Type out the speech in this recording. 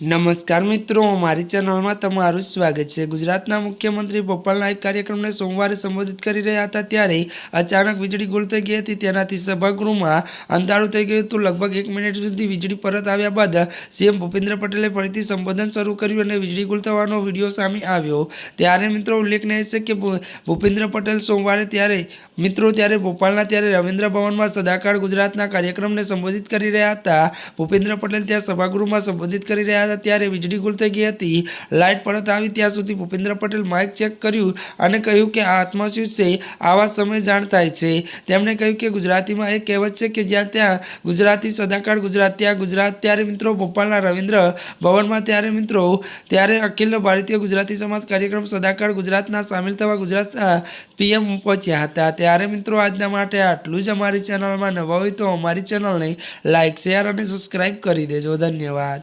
नमस्कार मित्रों, हमारी चैनल में तमारुं स्वागत है। गुजरातना मुख्यमंत्री भोपालना एक कार्यक्रम ने सोमवार संबोधित कर रहा था त्यारे अचानक वीजળી गुल थई गई थी। तेनाथी सभागृह में अंधारू थई गयुं हतुं। लगभग 1 मिनिट सुधी वीजળી परत आव्या बाद सीएम भूपेन्द्र पटेले फरीथी संबोधन शुरू कर्युं अने वीजળી गुल थवानो विडियो सामे आव्यो। त्यारे मित्रों उल्लेखनीय है कि भूपेन्द्र पटेल सोमवारे त्यारे भोपालना त्यारे रविन्द्र भवन में सदाकाळ गुजरातना कार्यक्रम ने संबोधित कर रहा था। भूपेन्द्र पटेल त्या सभागृह में संबोधित कर रहा था त्यारे वीजળી गुल थई गई थी। लाइट परत आई त्यां सुधी भूपेन्द्र पटेल माइक चेक कर्युं अने कह्युं के आ आत्मश्युत छे, आवा समय जाण थाय छे। तेमणे कह्युं के गुजराती में एक कहेवत छे के ज्यां त्यां गुजराती सदाकाळ गुजरात त्यां गुजरात। त्यारे मित्रों भोपालना रविन्द्र भवन में त्यारे मित्रों त्यारे अखिल भारतीय गुजराती समाज कार्यक्रम सदाकाळ गुजरातना सामेल थवा गुजरात पीएम पहोंच्या हता। त्यारे मित्रों आजना माटे आटલું જ। અમારી ચેનલમાં નવા હોય તો અમારી ચેનલને લાઇક, શેર અને સબસ્ક્રાઇબ કરી દેજો। ધન્યવાદ।